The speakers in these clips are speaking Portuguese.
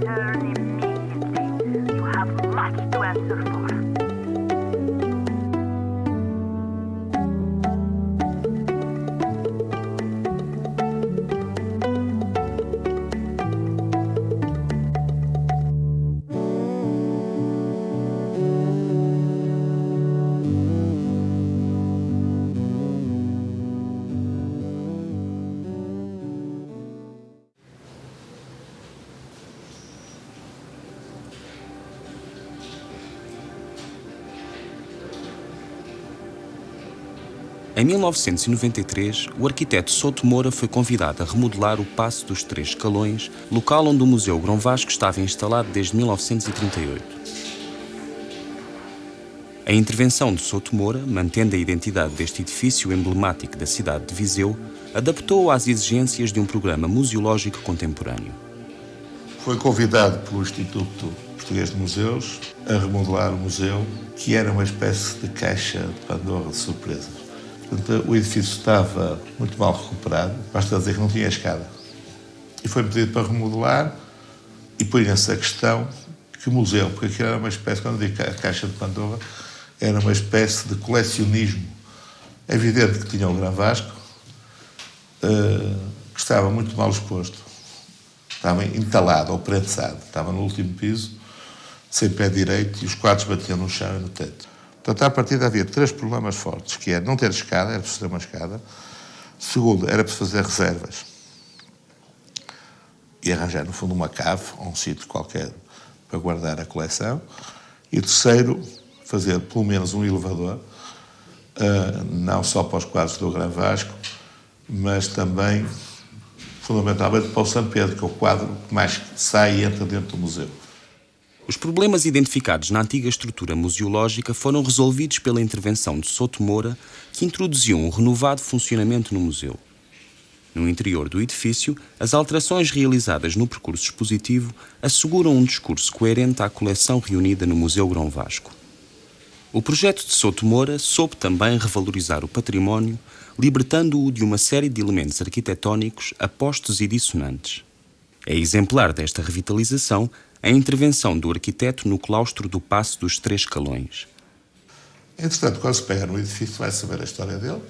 Turn immediately. You have much to answer for. Em 1993, o arquiteto Souto Moura foi convidado a remodelar o Paço dos Três Escalões, local onde o Museu Grão Vasco estava instalado desde 1938. A intervenção de Souto Moura, mantendo a identidade deste edifício emblemático da cidade de Viseu, adaptou-o às exigências de um programa museológico contemporâneo. Foi convidado pelo Instituto Português de Museus a remodelar o museu, que era uma espécie de caixa de Pandora de surpresas. Portanto, o edifício estava muito mal recuperado, basta dizer que não tinha escada. E foi pedido para remodelar e punha-se a questão que o museu, porque aquilo era uma espécie, quando eu digo a caixa de Pandora, era uma espécie de colecionismo. É evidente que tinha o Grão Vasco, que estava muito mal exposto. Estava entalado ou prensado, estava no último piso, sem pé direito, e os quadros batiam no chão e no teto. Portanto, à partida havia três problemas fortes, que era não ter escada, era preciso ter uma escada. Segundo, era preciso fazer reservas e arranjar, no fundo, uma cave ou um sítio qualquer para guardar a coleção. E terceiro, fazer pelo menos um elevador, não só para os quadros do Grão Vasco, mas também, fundamentalmente, para o São Pedro, que é o quadro que mais sai e entra dentro do museu. Os problemas identificados na antiga estrutura museológica foram resolvidos pela intervenção de Souto Moura, que introduziu um renovado funcionamento no museu. No interior do edifício, as alterações realizadas no percurso expositivo asseguram um discurso coerente à coleção reunida no Museu Grão Vasco. O projeto de Souto Moura soube também revalorizar o património, libertando-o de uma série de elementos arquitetónicos apostos e dissonantes. É exemplar desta revitalização a intervenção do arquiteto no claustro do Paço dos Três Escalões. Entretanto, quando se pega no edifício, vai saber a história dele,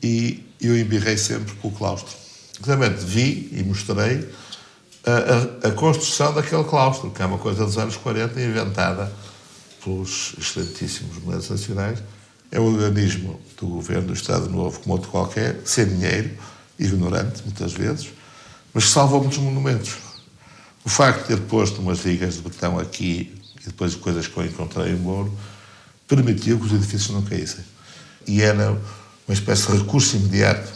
e eu embirrei sempre com o claustro. Exatamente, vi e mostrei a construção daquele claustro, que é uma coisa dos anos 40, inventada pelos excelentíssimos monumentos nacionais. É um organismo do governo do Estado Novo, como outro qualquer, sem dinheiro, ignorante, muitas vezes, mas que salvou muitos monumentos. O facto de ter posto umas vigas de betão aqui e depois coisas que eu encontrei em Mouro permitiu que os edifícios não caíssem. E era uma espécie de recurso imediato.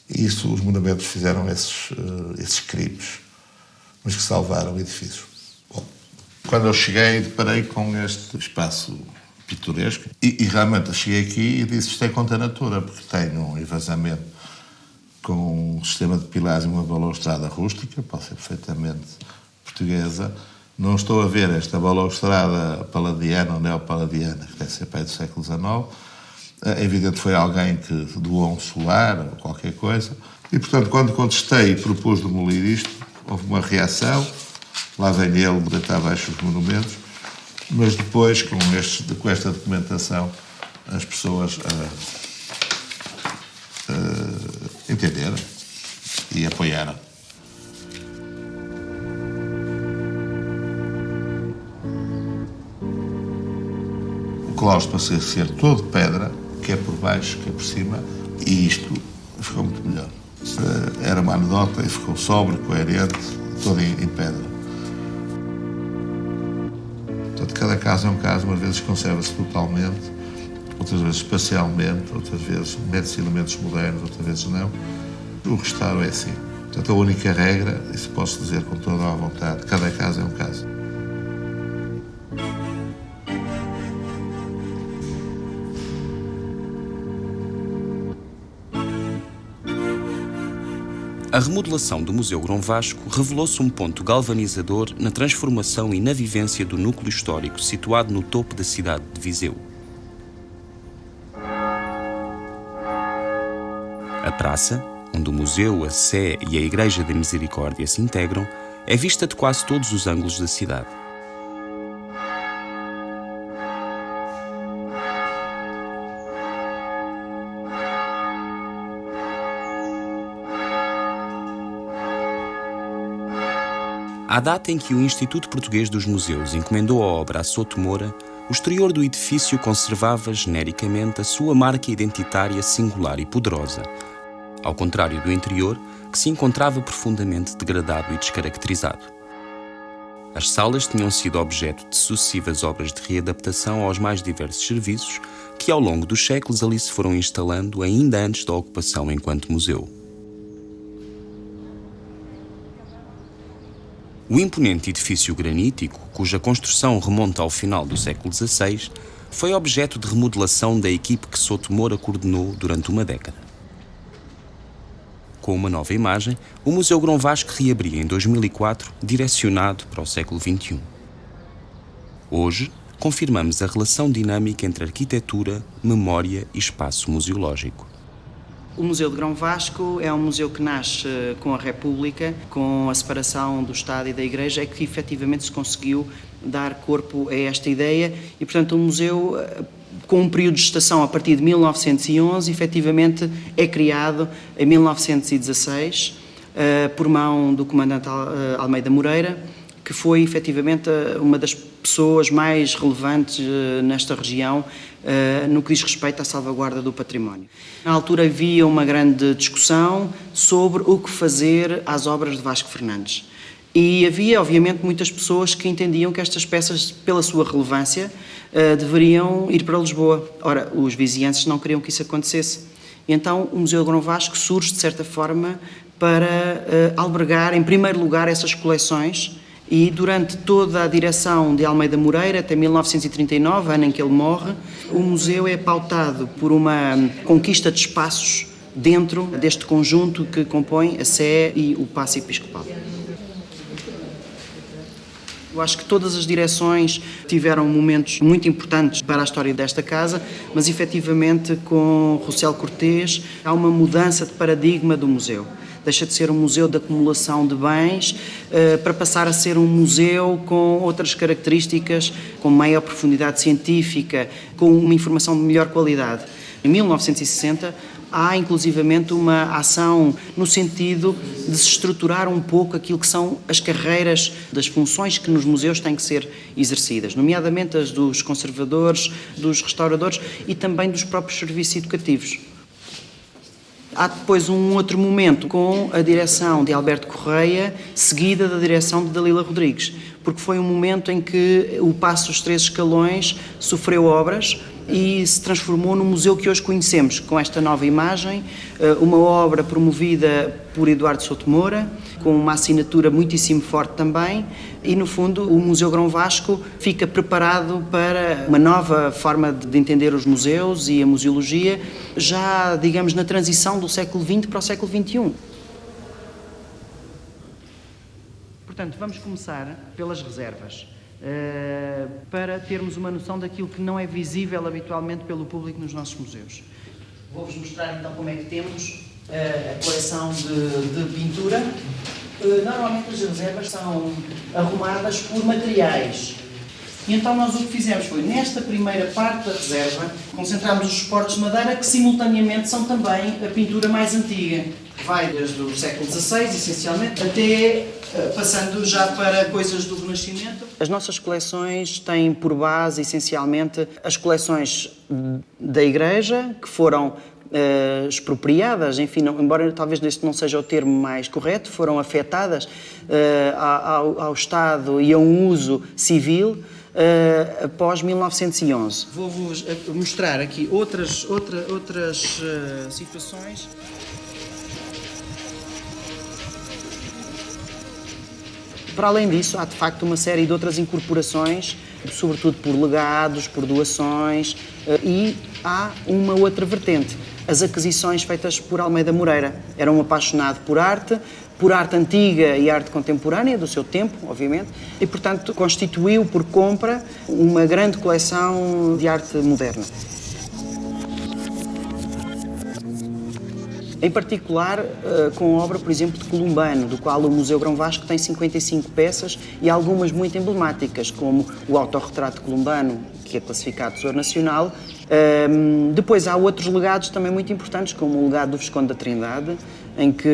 E isso, os monumentos fizeram esses crimes, mas que salvaram o edifício. Bom, quando eu cheguei, deparei com este espaço pitoresco e realmente cheguei aqui e disse: isto é contra a natura, porque tem um envasamento com um sistema de pilares e uma balaustrada rústica, pode ser perfeitamente portuguesa. Não estou a ver esta balaustrada paladiana ou neopaladiana, que deve ser pai do século XIX. É evidente que foi alguém que doou um solar ou qualquer coisa. E, portanto, quando contestei e propus demolir isto, houve uma reação. Lá vem ele deitar abaixo os monumentos. Mas depois, com esta documentação, as pessoas entenderam e apoiaram. O claustro passou a ser todo pedra, quer por baixo, quer por cima, e isto ficou muito melhor. Era uma anedota e ficou sóbrio, coerente, todo em pedra. Portanto, cada caso é um caso, uma vez conserva-se totalmente, outras vezes espacialmente, outras vezes mete-se elementos modernos, outras vezes não. O restauro é assim. Portanto, a única regra, isso posso dizer com toda a vontade, cada caso é um caso. A remodelação do Museu Grão Vasco revelou-se um ponto galvanizador na transformação e na vivência do núcleo histórico situado no topo da cidade de Viseu. A praça, onde o museu, a Sé e a Igreja da Misericórdia se integram, é vista de quase todos os ângulos da cidade. À data em que o Instituto Português dos Museus encomendou a obra a Souto Moura, o exterior do edifício conservava genericamente a sua marca identitária singular e poderosa, ao contrário do interior, que se encontrava profundamente degradado e descaracterizado. As salas tinham sido objeto de sucessivas obras de readaptação aos mais diversos serviços que, ao longo dos séculos, ali se foram instalando ainda antes da ocupação enquanto museu. O imponente edifício granítico, cuja construção remonta ao final do século XVI, foi objeto de remodelação da equipe que Souto Moura coordenou durante uma década. Com uma nova imagem, o Museu Grão Vasco reabria em 2004, direcionado para o século XXI. Hoje, confirmamos a relação dinâmica entre arquitetura, memória e espaço museológico. O Museu de Grão Vasco é um museu que nasce com a República, com a separação do Estado e da Igreja, é que efetivamente se conseguiu dar corpo a esta ideia e, portanto, um museu com um período de gestação a partir de 1911, efetivamente é criado em 1916 por mão do comandante Almeida Moreira, que foi efetivamente uma das pessoas mais relevantes nesta região no que diz respeito à salvaguarda do património. Na altura havia uma grande discussão sobre o que fazer às obras de Vasco Fernandes. E havia, obviamente, muitas pessoas que entendiam que estas peças, pela sua relevância, deveriam ir para Lisboa. Ora, os vizienses não queriam que isso acontecesse. E então o Museu de Grão Vasco surge, de certa forma, para albergar, em primeiro lugar, essas coleções. E durante toda a direção de Almeida Moreira, até 1939, ano em que ele morre, o museu é pautado por uma conquista de espaços dentro deste conjunto que compõe a Sé e o Paço Episcopal. Eu acho que todas as direções tiveram momentos muito importantes para a história desta casa, mas efetivamente com Rossel Cortês há uma mudança de paradigma do museu. Deixa de ser um museu de acumulação de bens para passar a ser um museu com outras características, com maior profundidade científica, com uma informação de melhor qualidade. Em 1960 há inclusivamente uma ação no sentido de se estruturar um pouco aquilo que são as carreiras das funções que nos museus têm que ser exercidas, nomeadamente as dos conservadores, dos restauradores e também dos próprios serviços educativos. Há depois um outro momento com a direção de Alberto Correia, seguida da direção de Dalila Rodrigues, porque foi um momento em que o Paço dos Três Escalões sofreu obras e se transformou no museu que hoje conhecemos, com esta nova imagem, uma obra promovida por Eduardo Souto Moura, com uma assinatura muitíssimo forte também, e no fundo o Museu Grão Vasco fica preparado para uma nova forma de entender os museus e a museologia, já, digamos, na transição do século XX para o século XXI. Portanto, vamos começar pelas reservas, para termos uma noção daquilo que não é visível habitualmente pelo público nos nossos museus. Vou-vos mostrar então como é que temos a coleção de pintura. Normalmente as reservas são arrumadas por materiais. E então nós o que fizemos foi, nesta primeira parte da reserva, concentramos os suportes de madeira que simultaneamente são também a pintura mais antiga, que vai desde o século XVI, essencialmente, até passando já para coisas do Renascimento. As nossas coleções têm por base, essencialmente, as coleções da Igreja, que foram expropriadas, enfim, embora talvez este não seja o termo mais correto, foram afetadas ao Estado e a um uso civil, após 1911. Vou-vos mostrar aqui outras situações. Para além disso, há de facto uma série de outras incorporações, sobretudo por legados, por doações, e há uma outra vertente, as aquisições feitas por Almeida Moreira. Era um apaixonado por arte antiga e arte contemporânea do seu tempo, obviamente, e, portanto, constituiu por compra uma grande coleção de arte moderna. Em particular, com a obra, por exemplo, de Columbano, do qual o Museu Grão Vasco tem 55 peças e algumas muito emblemáticas, como o autorretrato de Columbano, que é classificado Tesouro Nacional. Depois há outros legados também muito importantes, como o legado do Visconde da Trindade, em que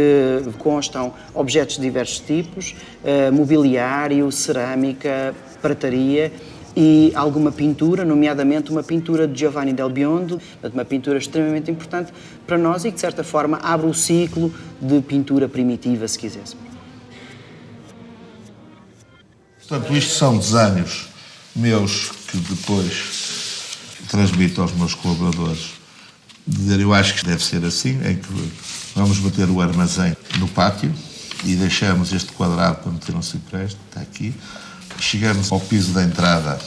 constam objetos de diversos tipos, mobiliário, cerâmica, prataria e alguma pintura, nomeadamente uma pintura de Giovanni del Biondo, uma pintura extremamente importante para nós e que, de certa forma, abre o ciclo de pintura primitiva, se quiséssemos. Portanto, isto são desenhos meus que depois transmito aos meus colaboradores. Eu acho que deve ser assim, em que vamos meter o armazém no pátio e deixamos este quadrado para meter um cipreste, está aqui. Chegamos ao piso da entrada,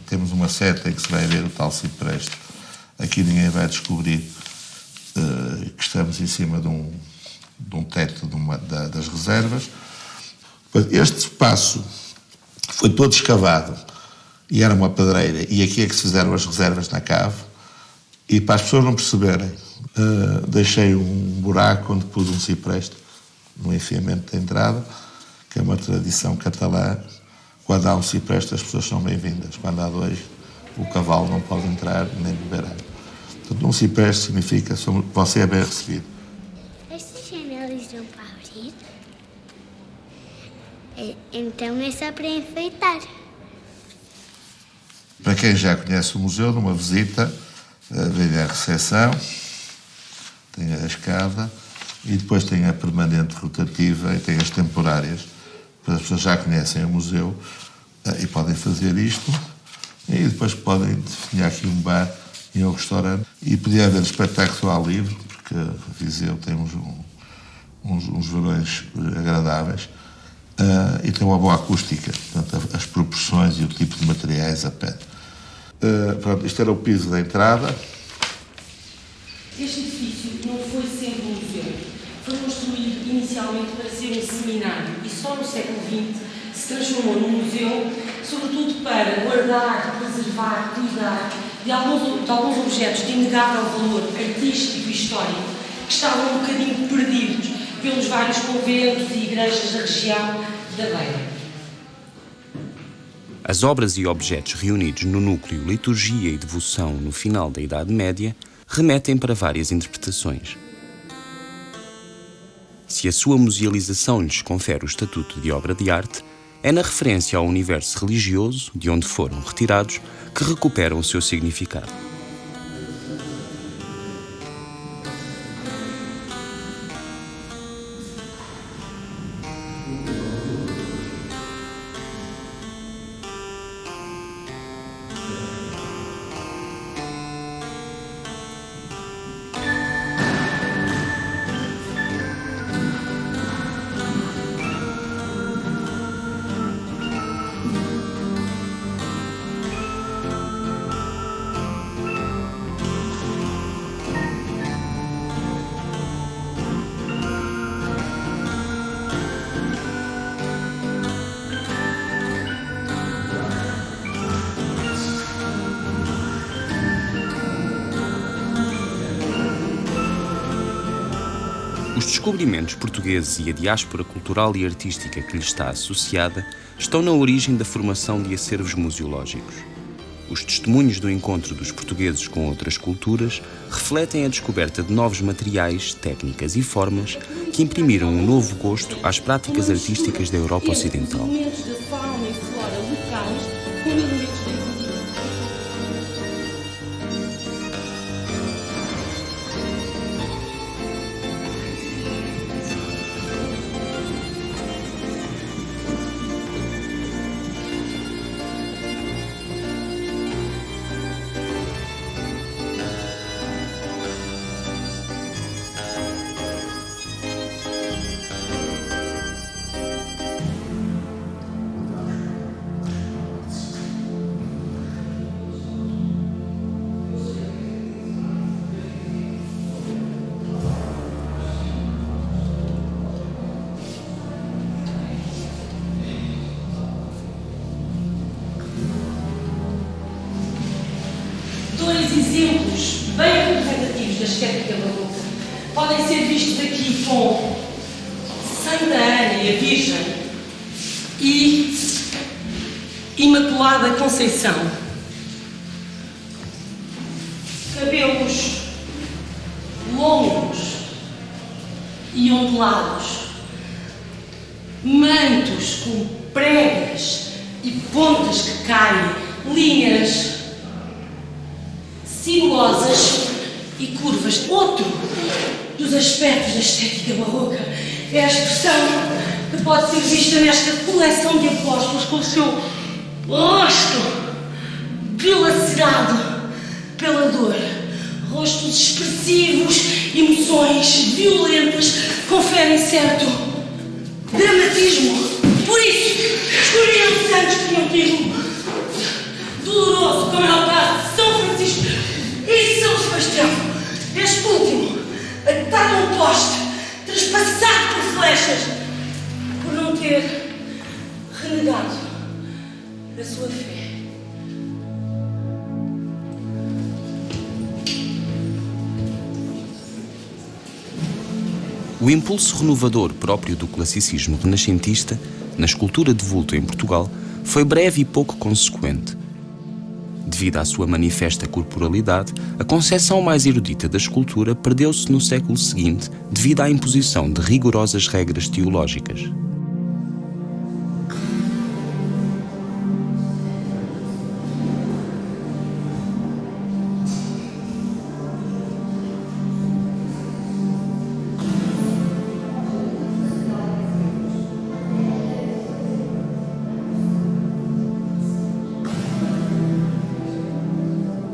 temos uma seta em que se vai ver o tal cipreste. Aqui ninguém vai descobrir que estamos em cima de um teto das reservas. Este espaço foi todo escavado e era uma pedreira, e aqui é que se fizeram as reservas na cave. E para as pessoas não perceberem, deixei um buraco onde pus um cipreste no enfiamento da entrada, que é uma tradição catalã. Quando há um cipreste, as pessoas são bem-vindas. Quando há dois, o cavalo não pode entrar nem beber água. Portanto, um cipreste significa que você é bem recebido. Estas janelas dão para abrir? Então é só para enfeitar. Para quem já conhece o museu, numa visita, vem a recepção, tem a escada e depois tem a permanente rotativa e tem as temporárias. As pessoas já conhecem o museu e podem fazer isto, e depois podem definir aqui um bar e um restaurante. E podia haver espetáculo ao livre, porque Viseu tem uns verões agradáveis e tem uma boa acústica, portanto, as proporções e o tipo de materiais a pé. Pronto, isto era o piso da entrada. Este edifício não foi sempre um museu. Foi construído inicialmente para ser um seminário e só no século XX se transformou num museu, sobretudo para guardar, preservar, cuidar de alguns objetos de inegável valor artístico e histórico que estavam um bocadinho perdidos pelos vários conventos e igrejas da região da Beira. As obras e objetos reunidos no núcleo Liturgia e Devoção no final da Idade Média remetem para várias interpretações. Se a sua musealização lhes confere o estatuto de obra de arte, é na referência ao universo religioso de onde foram retirados que recuperam o seu significado. Os descobrimentos portugueses e a diáspora cultural e artística que lhe está associada estão na origem da formação de acervos museológicos. Os testemunhos do encontro dos portugueses com outras culturas refletem a descoberta de novos materiais, técnicas e formas que imprimiram um novo gosto às práticas artísticas da Europa Ocidental. exemplos bem representativos da estética barroca podem ser vistos aqui com Santa Ana e a Virgem e Imaculada Conceição. Cabelos longos e ondulados, mantos com pregas e pontas que caem, linhas sinuosas e curvas. Outro dos aspectos da estética barroca é a expressão que pode ser vista nesta coleção de apóstolos com o seu rosto dilacerado pela dor. Rostos expressivos, emoções violentas, conferem certo dramatismo. Por isso, escolhiam santos que tinham tido doloroso, como é o caso de São Francisco e São Sebastião. Este último, atado a um poste, traspassado por flechas, por não ter renegado da sua fé. O impulso renovador próprio do classicismo renascentista, na escultura de vulto em Portugal, foi breve e pouco consequente. Devido à sua manifesta corporalidade, a concepção mais erudita da escultura perdeu-se no século seguinte devido à imposição de rigorosas regras teológicas.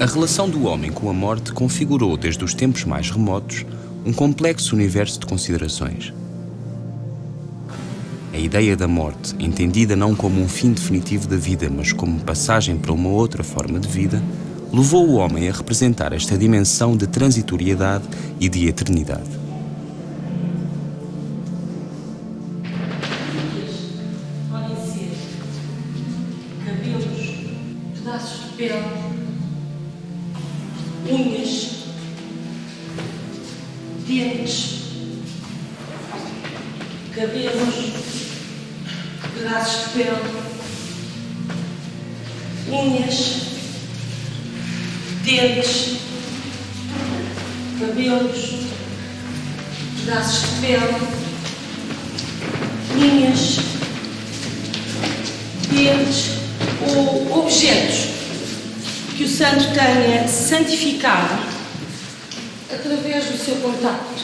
A relação do homem com a morte configurou, desde os tempos mais remotos, um complexo universo de considerações. A ideia da morte, entendida não como um fim definitivo da vida, mas como passagem para uma outra forma de vida, levou o homem a representar esta dimensão de transitoriedade e de eternidade. Podem ser cabelos, pedaços de pele, unhas, dentes, cabelos, pedaços de pele, unhas, dentes, cabelos, pedaços de pele, unhas, dentes ou objetos que o santo tenha santificado através do seu contacto.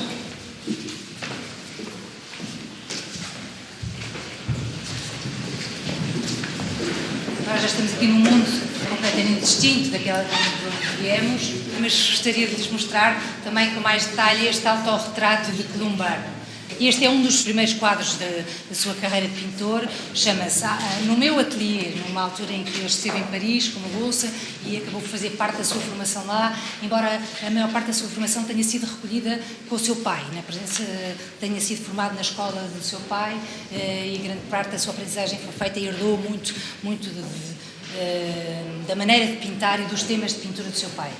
Nós já estamos aqui num mundo completamente distinto daquela de onde viemos, mas gostaria de lhes mostrar também com mais detalhe este autorretrato de Columban. Este é um dos primeiros quadros da sua carreira de pintor, chama-se No Meu Ateliê, numa altura em que ele esteve em Paris como bolsa e acabou por fazer parte da sua formação lá, embora a maior parte da sua formação tenha sido recolhida com o seu pai, na presença, tenha sido formado na escola do seu pai e grande parte da sua aprendizagem foi feita e herdou muito da maneira de pintar e dos temas de pintura do seu pai.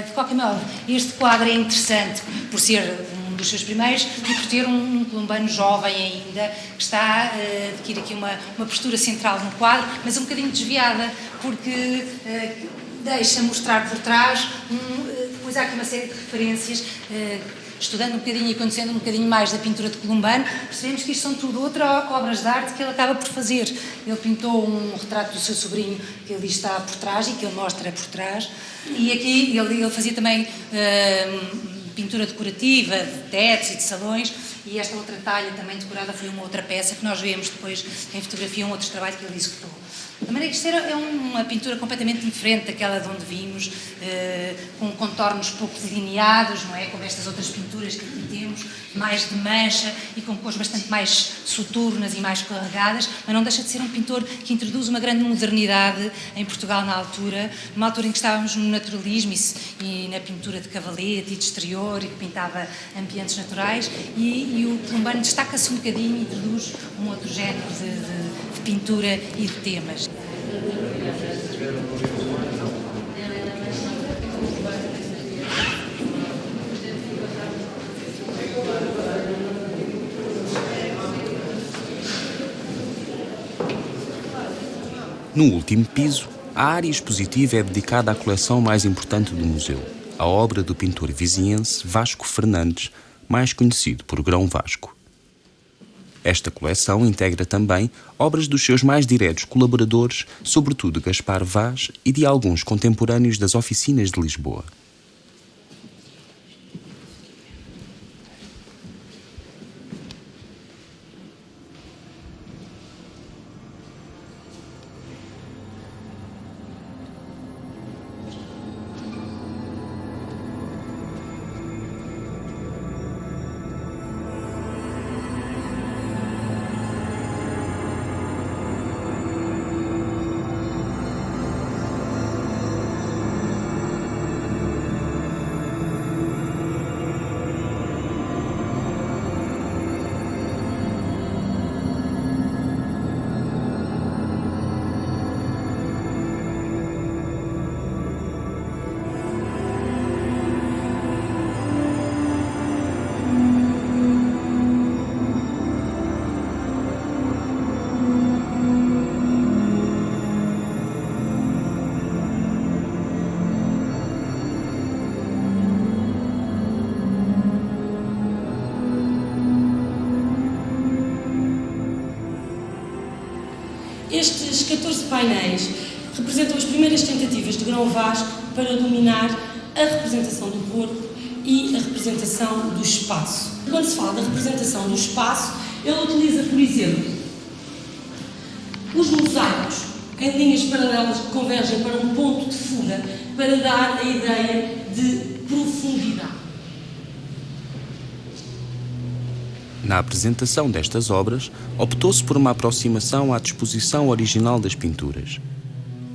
De qualquer modo, este quadro é interessante por ser um dos seus primeiros e por ter um columbano jovem ainda, que está a adquirir aqui uma postura central no quadro, mas um bocadinho desviada, porque deixa mostrar por trás, depois há aqui uma série de referências. Estudando um bocadinho e conhecendo um bocadinho mais da pintura de Columban, percebemos que isto são tudo outras obras de arte que ele acaba por fazer. Ele pintou um retrato do seu sobrinho, que ali está por trás e que ele mostra por trás. E aqui ele fazia também pintura decorativa, de tetos e de salões, e esta outra talha também decorada foi uma outra peça que nós vemos depois em fotografia, um outro trabalho que ele executou. De maneira que isto é uma pintura completamente diferente daquela de onde vimos, com contornos pouco delineados, não é? Como estas outras pinturas que aqui temos, mais de mancha e com cores bastante mais soturnas e mais carregadas, mas não deixa de ser um pintor que introduz uma grande modernidade em Portugal na altura, numa altura em que estávamos no naturalismo e na pintura de cavalete e de exterior e que pintava ambientes naturais, e o Columban destaca-se um bocadinho e introduz um outro género de pintura e de temas. No último piso, a área expositiva é dedicada à coleção mais importante do museu, a obra do pintor viziense Vasco Fernandes, mais conhecido por Grão Vasco. Esta coleção integra também obras dos seus mais diretos colaboradores, sobretudo Gaspar Vaz, e de alguns contemporâneos das oficinas de Lisboa. Estes 14 painéis representam as primeiras tentativas de Grão Vasco para dominar a representação do corpo e a representação do espaço. Quando se fala da representação do espaço, ele utiliza, por exemplo, os mosaicos em linhas paralelas que convergem para um ponto de fuga para dar a ideia de profundidade. Na apresentação destas obras, optou-se por uma aproximação à disposição original das pinturas.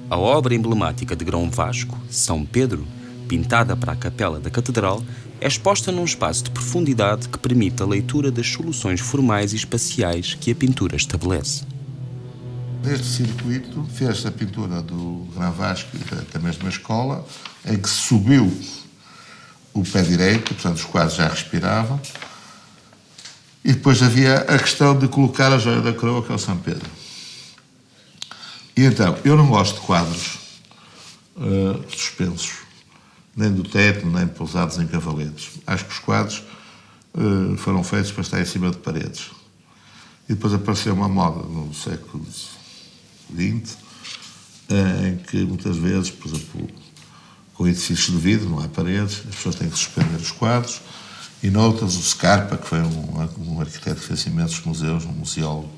A obra emblemática de Grão Vasco, São Pedro, pintada para a capela da Catedral, é exposta num espaço de profundidade que permite a leitura das soluções formais e espaciais que a pintura estabelece. Neste circuito fez a pintura do Grão Vasco da mesma escola, em que subiu o pé direito, portanto os quadros já respiravam, e depois havia a questão de colocar a joia da coroa, que é o São Pedro. E então, eu não gosto de quadros suspensos, nem do teto, nem pousados em cavaletes. Acho que os quadros foram feitos para estar em cima de paredes. E depois apareceu uma moda no século XX, em que muitas vezes, por exemplo, com edifícios de vidro, não há paredes, as pessoas têm que suspender os quadros. E noutras, o Scarpa, que foi um arquiteto que fez imensos museus, um museólogo,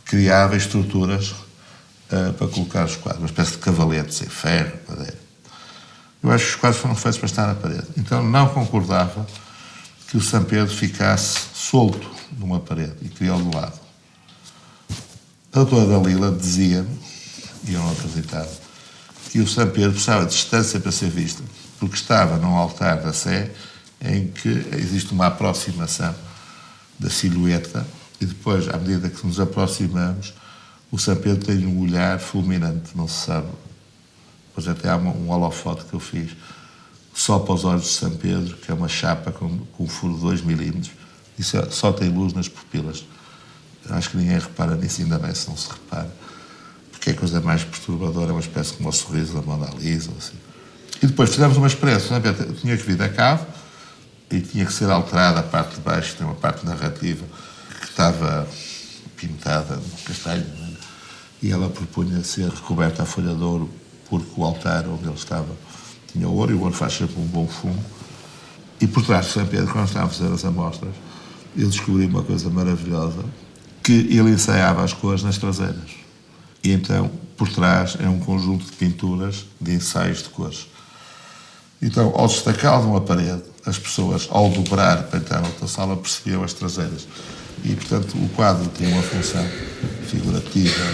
criava estruturas para colocar os quadros, uma espécie de cavaletes em ferro, madeira. Eu acho que os quadros foram feitos para estar na parede. Então não concordava que o São Pedro ficasse solto numa parede e queria-o do lado. A doutora Dalila dizia, e eu não acreditava, que o São Pedro precisava de distância para ser visto, porque estava num altar da Sé em que existe uma aproximação da silhueta e depois, à medida que nos aproximamos, o São Pedro tem um olhar fulminante, não se sabe. Depois até há um holofote que eu fiz só para os olhos de São Pedro, que é uma chapa com um furo de 2 milímetros, e só tem luz nas pupilas. Acho que ninguém repara nisso, ainda bem se não se repara, porque é a coisa mais perturbadora, é uma espécie como o sorriso da Mona Lisa, ou assim. E depois fizemos uma experiência, São Pedro tinha que vir da cave, e tinha que ser alterada a parte de baixo, tem uma parte narrativa que estava pintada no castanho, né? E ela propunha ser recoberta a folha de ouro, porque o altar onde ele estava tinha ouro, e o ouro faz sempre um bom fumo. E por trás de São Pedro, quando estava a fazer as amostras, eu descobri uma coisa maravilhosa, que ele ensaiava as cores nas traseiras. E então, por trás, é um conjunto de pinturas de ensaios de cores. Então, ao destacar de uma parede, as pessoas, ao dobrar para entrar na outra sala, percebiam as traseiras. E, portanto, o quadro tem uma função figurativa,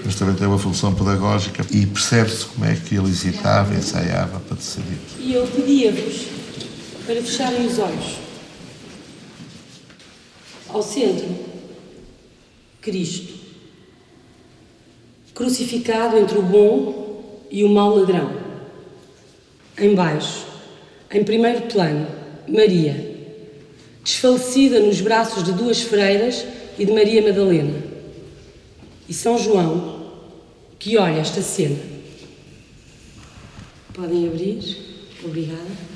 mas também tem uma função pedagógica, e percebe-se como é que ele hesitava, ensaiava para decidir. E eu pedia-vos para fecharem os olhos. Ao centro, Cristo, crucificado entre o bom e o mau ladrão. Em baixo, em primeiro plano, Maria, desfalecida nos braços de 2 freiras e de Maria Madalena. E São João, que olha esta cena. Podem abrir. Obrigada.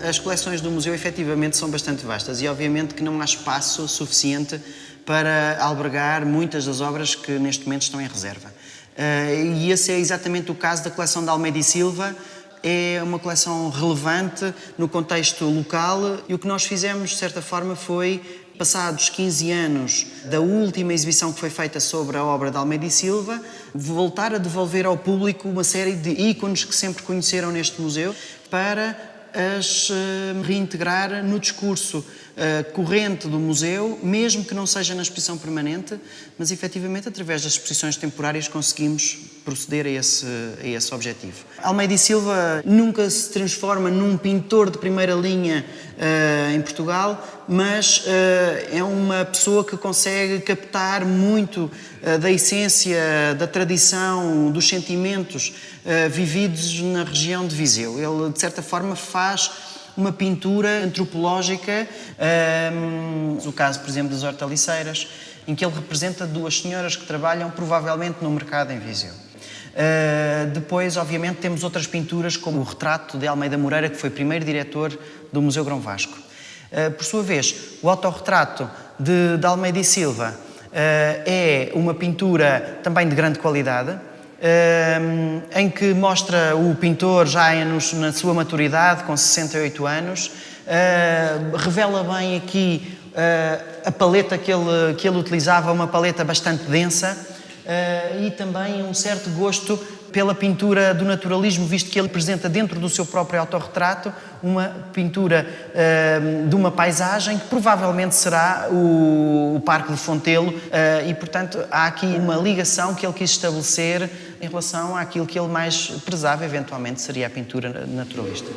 As coleções do museu efetivamente são bastante vastas e obviamente que não há espaço suficiente para albergar muitas das obras que neste momento estão em reserva. E esse é exatamente o caso da coleção de Almeida e Silva. É uma coleção relevante no contexto local e o que nós fizemos, de certa forma, foi, passados 15 anos da última exibição que foi feita sobre a obra de Almeida e Silva, voltar a devolver ao público uma série de ícones que sempre conheceram neste museu para as reintegrar no discurso corrente do museu, mesmo que não seja na exposição permanente, mas efetivamente através das exposições temporárias conseguimos proceder a esse objetivo. Almeida e Silva nunca se transforma num pintor de primeira linha em Portugal, mas é uma pessoa que consegue captar muito da essência, da tradição, dos sentimentos vividos na região de Viseu. Ele, de certa forma, faz uma pintura antropológica, no caso, por exemplo, das hortaliceiras, em que ele representa duas senhoras que trabalham provavelmente no mercado em Viseu. Depois, obviamente, temos outras pinturas, como o retrato de Almeida Moreira, que foi primeiro diretor do Museu Grão Vasco. Por sua vez, o autorretrato de Almeida e Silva é uma pintura também de grande qualidade, em que mostra o pintor já na sua maturidade, com 68 anos, revela bem aqui a paleta que ele utilizava, uma paleta bastante densa, e também um certo gosto pela pintura do naturalismo, visto que ele apresenta dentro do seu próprio autorretrato uma pintura de uma paisagem que provavelmente será o Parque de Fontelo, e portanto há aqui uma ligação que ele quis estabelecer em relação àquilo que ele mais prezava, eventualmente seria a pintura naturalista.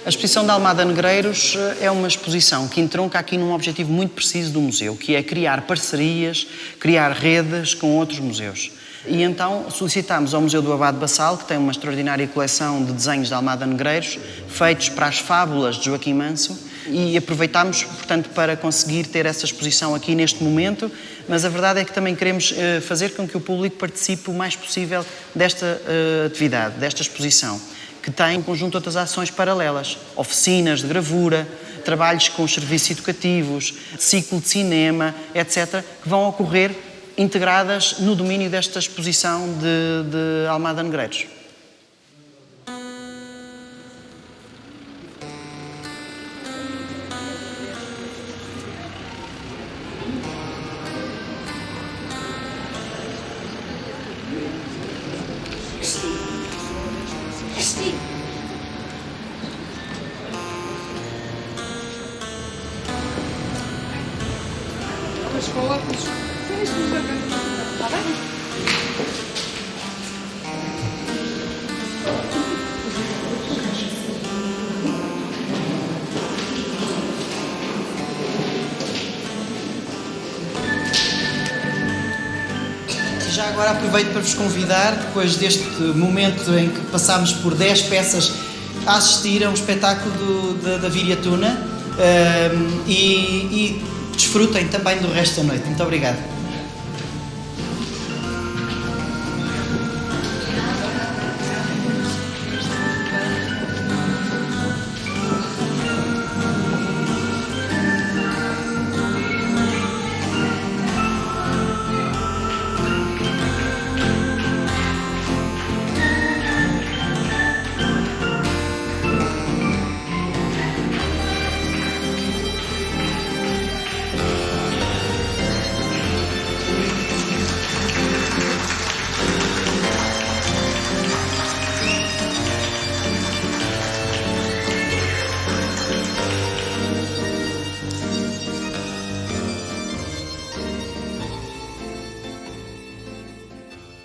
A exposição da Almada Negreiros é uma exposição que entronca aqui num objetivo muito preciso do museu, que é criar parcerias, criar redes com outros museus. E então solicitámos ao Museu do Abade Bassal, que tem uma extraordinária coleção de desenhos de Almada Negreiros, feitos para as fábulas de Joaquim Manso, e aproveitámos, portanto, para conseguir ter essa exposição aqui neste momento, mas a verdade é que também queremos fazer com que o público participe o mais possível desta atividade, desta exposição, que tem um conjunto de outras ações paralelas, oficinas de gravura, trabalhos com os serviços educativos, ciclo de cinema, etc., que vão ocorrer integradas no domínio desta exposição de Almada Negreiros. Já agora aproveito para vos convidar, depois deste momento em que passámos por 10 peças, a assistir a um espetáculo da Viriatuna e desfrutem também do resto da noite. Muito obrigado.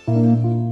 Música